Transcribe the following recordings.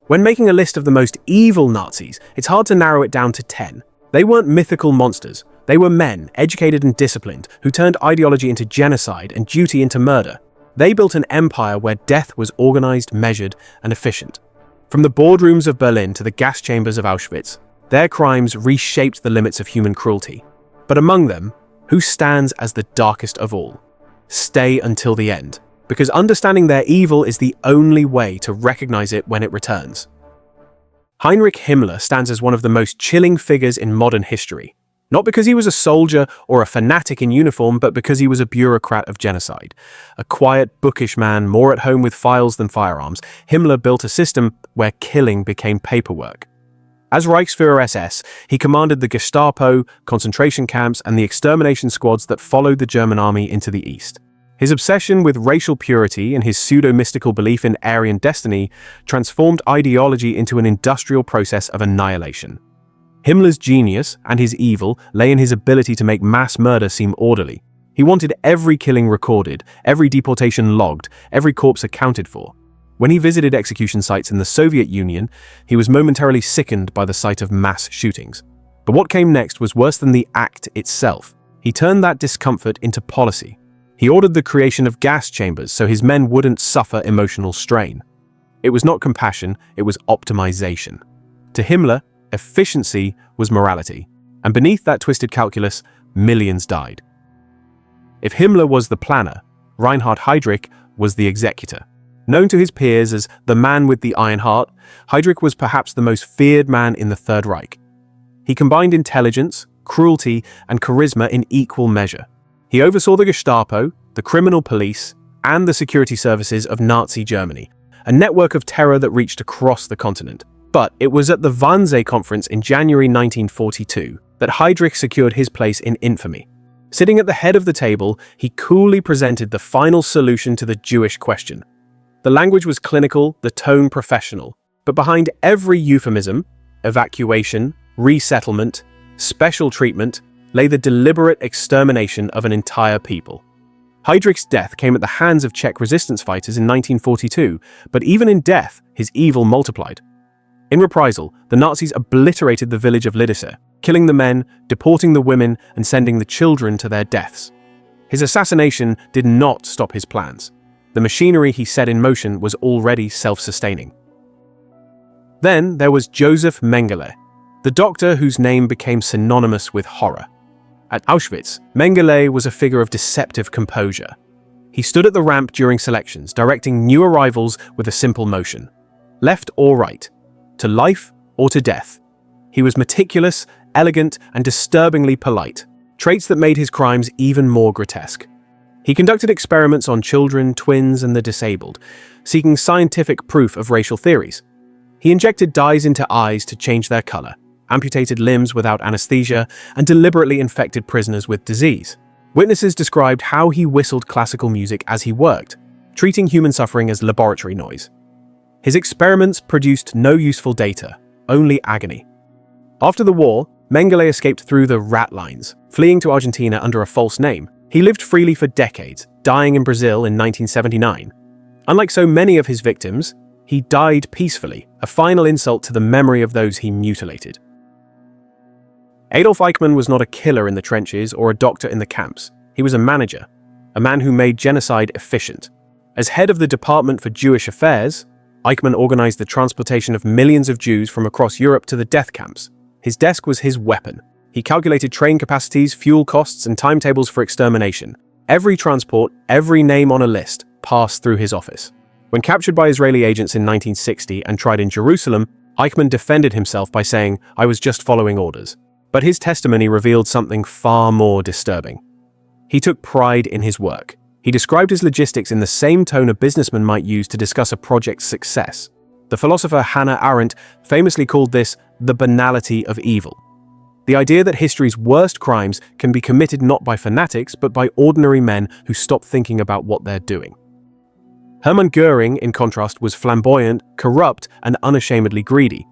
When making a list of the most evil Nazis, it's hard to narrow it down to 10. They weren't mythical monsters. They were men, educated and disciplined, who turned ideology into genocide and duty into murder. They built an empire where death was organized, measured, and efficient. From the boardrooms of Berlin to the gas chambers of Auschwitz, their crimes reshaped the limits of human cruelty. But among them, who stands as the darkest of all? Stay until the end, because understanding their evil is the only way to recognize it when it returns. Heinrich Himmler stands as one of the most chilling figures in modern history. Not because he was a soldier or a fanatic in uniform, but because he was a bureaucrat of genocide. A quiet, bookish man, more at home with files than firearms, Himmler built a system where killing became paperwork. As Reichsführer SS, he commanded the Gestapo, concentration camps, and the extermination squads that followed the German army into the east. His obsession with racial purity and his pseudo-mystical belief in Aryan destiny transformed ideology into an industrial process of annihilation. Himmler's genius and his evil lay in his ability to make mass murder seem orderly. He wanted every killing recorded, every deportation logged, every corpse accounted for. When he visited execution sites in the Soviet Union, he was momentarily sickened by the sight of mass shootings. But what came next was worse than the act itself. He turned that discomfort into policy. He ordered the creation of gas chambers so his men wouldn't suffer emotional strain. It was not compassion, it was optimization. To Himmler, efficiency was morality, and beneath that twisted calculus, millions died. If Himmler was the planner, Reinhard Heydrich was the executor. Known to his peers as the man with the iron heart, Heydrich was perhaps the most feared man in the Third Reich. He combined intelligence, cruelty, and charisma in equal measure. He oversaw the Gestapo, the criminal police, and the security services of Nazi Germany, a network of terror that reached across the continent. But it was at the Wannsee Conference in January 1942 that Heydrich secured his place in infamy. Sitting at the head of the table, he coolly presented the final solution to the Jewish question. The language was clinical, the tone professional, but behind every euphemism, evacuation, resettlement, special treatment, lay the deliberate extermination of an entire people. Heydrich's death came at the hands of Czech resistance fighters in 1942, but even in death, his evil multiplied. In reprisal, the Nazis obliterated the village of Lidice, killing the men, deporting the women, and sending the children to their deaths. His assassination did not stop his plans. The machinery he set in motion was already self-sustaining. Then there was Josef Mengele, the doctor whose name became synonymous with horror. At Auschwitz, Mengele was a figure of deceptive composure. He stood at the ramp during selections, directing new arrivals with a simple motion. Left or right, to life or to death. He was meticulous, elegant, and disturbingly polite, traits that made his crimes even more grotesque. He conducted experiments on children, twins, and the disabled, seeking scientific proof of racial theories. He injected dyes into eyes to change their color, amputated limbs without anesthesia, and deliberately infected prisoners with disease. Witnesses described how he whistled classical music as he worked, treating human suffering as laboratory noise. His experiments produced no useful data, only agony. After the war, Mengele escaped through the rat lines, fleeing to Argentina under a false name. He lived freely for decades, dying in Brazil in 1979. Unlike so many of his victims, he died peacefully, a final insult to the memory of those he mutilated. Adolf Eichmann was not a killer in the trenches or a doctor in the camps. He was a manager, a man who made genocide efficient. As head of the Department for Jewish Affairs, Eichmann organized the transportation of millions of Jews from across Europe to the death camps. His desk was his weapon. He calculated train capacities, fuel costs, and timetables for extermination. Every transport, every name on a list, passed through his office. When captured by Israeli agents in 1960 and tried in Jerusalem, Eichmann defended himself by saying, "I was just following orders." But his testimony revealed something far more disturbing. He took pride in his work. He described his logistics in the same tone a businessman might use to discuss a project's success. The philosopher Hannah Arendt famously called this the banality of evil. The idea that history's worst crimes can be committed not by fanatics, but by ordinary men who stop thinking about what they're doing. Hermann Göring, in contrast, was flamboyant, corrupt, and unashamedly greedy.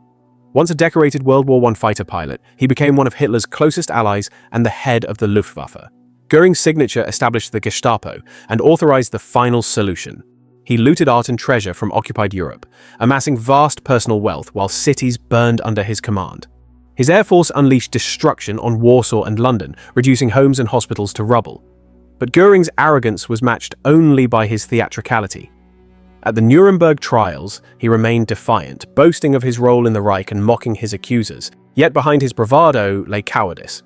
Once a decorated World War I fighter pilot, he became one of Hitler's closest allies and the head of the Luftwaffe. Göring's signature established the Gestapo and authorized the final solution. He looted art and treasure from occupied Europe, amassing vast personal wealth while cities burned under his command. His air force unleashed destruction on Warsaw and London, reducing homes and hospitals to rubble. But Göring's arrogance was matched only by his theatricality. At the Nuremberg trials, he remained defiant, boasting of his role in the Reich and mocking his accusers. Yet behind his bravado lay cowardice.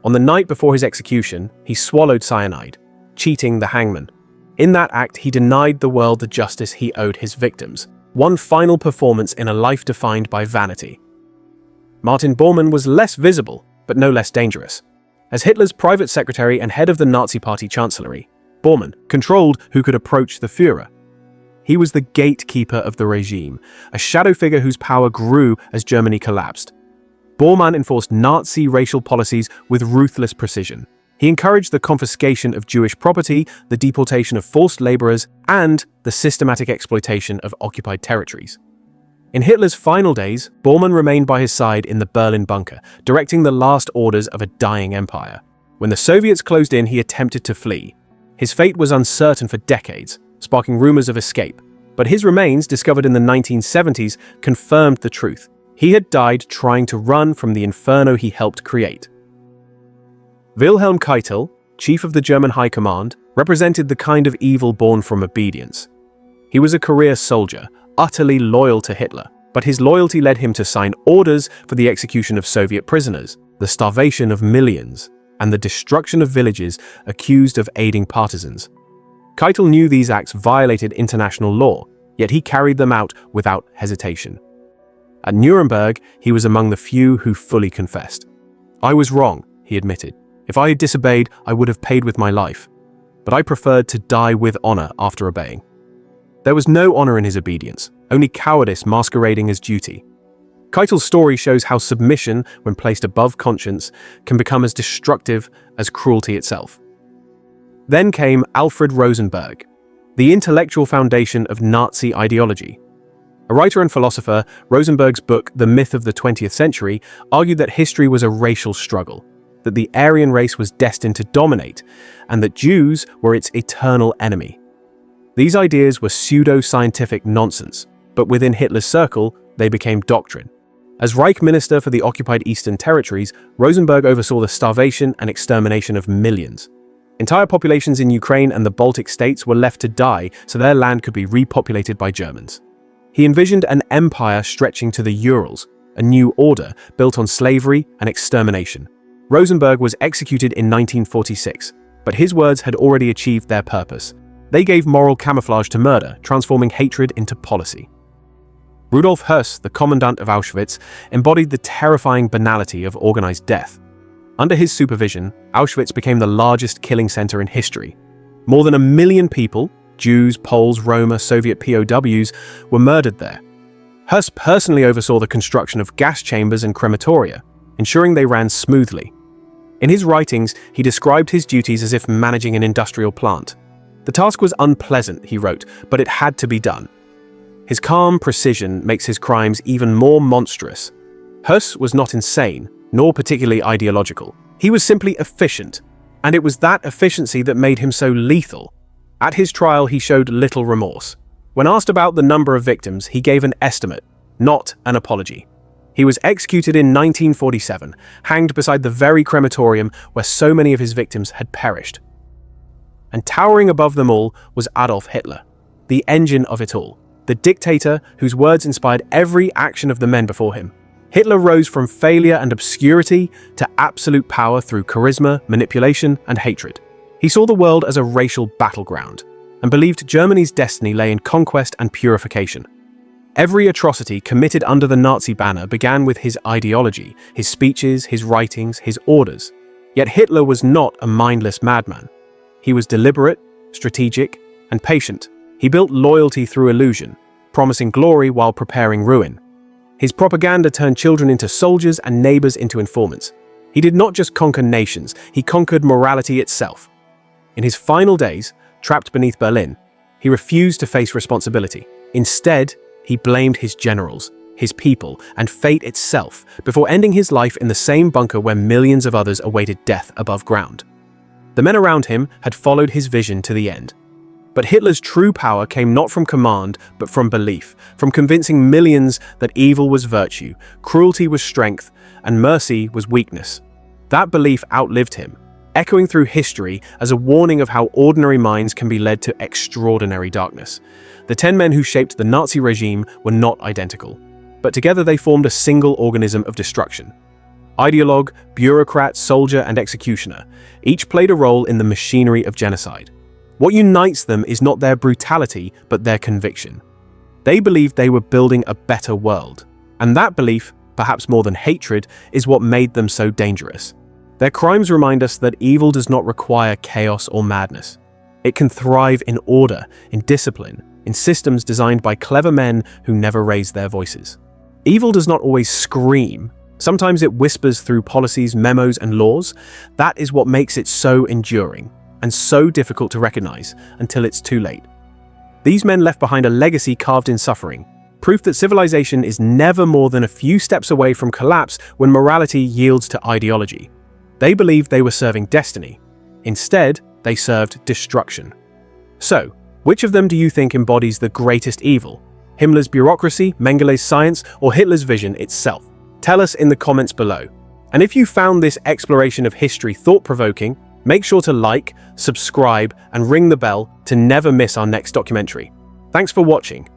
On the night before his execution, he swallowed cyanide, cheating the hangman. In that act, he denied the world the justice he owed his victims, one final performance in a life defined by vanity. Martin Bormann was less visible, but no less dangerous. As Hitler's private secretary and head of the Nazi Party Chancellery, Bormann controlled who could approach the Führer. He was the gatekeeper of the regime, a shadow figure whose power grew as Germany collapsed. Bormann enforced Nazi racial policies with ruthless precision. He encouraged the confiscation of Jewish property, the deportation of forced laborers, and the systematic exploitation of occupied territories. In Hitler's final days, Bormann remained by his side in the Berlin bunker, directing the last orders of a dying empire. When the Soviets closed in, he attempted to flee. His fate was uncertain for decades, sparking rumors of escape. But his remains, discovered in the 1970s, confirmed the truth. He had died trying to run from the inferno he helped create. Wilhelm Keitel, chief of the German High Command, represented the kind of evil born from obedience. He was a career soldier, utterly loyal to Hitler, but his loyalty led him to sign orders for the execution of Soviet prisoners, the starvation of millions, and the destruction of villages accused of aiding partisans. Keitel knew these acts violated international law, yet he carried them out without hesitation. At Nuremberg, he was among the few who fully confessed. "I was wrong," he admitted. "If I had disobeyed, I would have paid with my life. But I preferred to die with honor after obeying." There was no honor in his obedience, only cowardice masquerading as duty. Keitel's story shows how submission, when placed above conscience, can become as destructive as cruelty itself. Then came Alfred Rosenberg, the intellectual foundation of Nazi ideology. A writer and philosopher, Rosenberg's book, The Myth of the 20th Century, argued that history was a racial struggle, that the Aryan race was destined to dominate, and that Jews were its eternal enemy. These ideas were pseudo-scientific nonsense, but within Hitler's circle, they became doctrine. As Reich Minister for the occupied Eastern Territories, Rosenberg oversaw the starvation and extermination of millions. Entire populations in Ukraine and the Baltic states were left to die so their land could be repopulated by Germans. He envisioned an empire stretching to the Urals, a new order built on slavery and extermination. Rosenberg was executed in 1946, but his words had already achieved their purpose. They gave moral camouflage to murder, transforming hatred into policy. Rudolf Höss, the commandant of Auschwitz, embodied the terrifying banality of organized death. Under his supervision, Auschwitz became the largest killing center in history. More than 1 million people, Jews, Poles, Roma, Soviet POWs, were murdered there. Höss personally oversaw the construction of gas chambers and crematoria, ensuring they ran smoothly. In his writings, he described his duties as if managing an industrial plant. The task was unpleasant, he wrote, but it had to be done. His calm precision makes his crimes even more monstrous. Höss was not insane, nor particularly ideological. He was simply efficient, and it was that efficiency that made him so lethal. At his trial, he showed little remorse. When asked about the number of victims, he gave an estimate, not an apology. He was executed in 1947, hanged beside the very crematorium where so many of his victims had perished. And towering above them all was Adolf Hitler, the engine of it all, the dictator whose words inspired every action of the men before him. Hitler rose from failure and obscurity to absolute power through charisma, manipulation, and hatred. He saw the world as a racial battleground and believed Germany's destiny lay in conquest and purification. Every atrocity committed under the Nazi banner began with his ideology, his speeches, his writings, his orders. Yet Hitler was not a mindless madman. He was deliberate, strategic, and patient. He built loyalty through illusion, promising glory while preparing ruin. His propaganda turned children into soldiers and neighbors into informants. He did not just conquer nations, he conquered morality itself. In his final days, trapped beneath Berlin, he refused to face responsibility. Instead, he blamed his generals, his people, and fate itself before ending his life in the same bunker where millions of others awaited death above ground. The men around him had followed his vision to the end. But Hitler's true power came not from command, but from belief, from convincing millions that evil was virtue, cruelty was strength, and mercy was weakness. That belief outlived him, echoing through history as a warning of how ordinary minds can be led to extraordinary darkness. The 10 men who shaped the Nazi regime were not identical, but together they formed a single organism of destruction. Ideologue, bureaucrat, soldier, and executioner, each played a role in the machinery of genocide. What unites them is not their brutality, but their conviction. They believed they were building a better world, and that belief, perhaps more than hatred, is what made them so dangerous. Their crimes remind us that evil does not require chaos or madness. It can thrive in order, in discipline, in systems designed by clever men who never raise their voices. Evil does not always scream. Sometimes it whispers through policies, memos, and laws. That is what makes it so enduring and so difficult to recognize until it's too late. These men left behind a legacy carved in suffering, proof that civilization is never more than a few steps away from collapse when morality yields to ideology. They believed they were serving destiny. Instead, they served destruction. So, which of them do you think embodies the greatest evil? Himmler's bureaucracy, Mengele's science, or Hitler's vision itself? Tell us in the comments below. And if you found this exploration of history thought-provoking, make sure to like, subscribe, and ring the bell to never miss our next documentary. Thanks for watching.